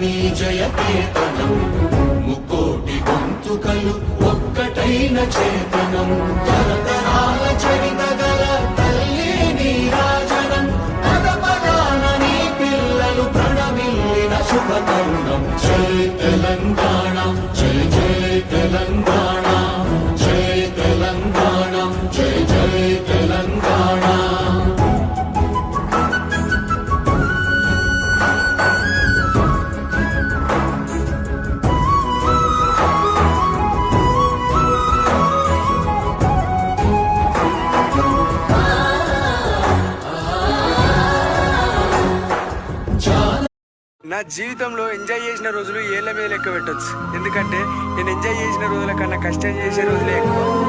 నీ జయ కేతనం ముక్కోటి గొంతుకలు ఒక్కటైన చేతనం తరతరాల చరిత గల తల్లి నీరాజనం పద పదాన నీ పిల్లలు ప్రణమిల్లిన శుభ తరుణం జై తెలంగాణ జై జై తెలంగాణ జై తెలంగాణ జై జై తెలంగాణ. నా జీవితంలో ఎంజాయ్ చేసిన రోజులు ఏళ్ల మీద లెక్క పెట్టొచ్చు. ఎందుకంటే నేను ఎంజాయ్ చేసిన రోజుల కన్నా కష్టం చేసే రోజులే ఎక్కువ.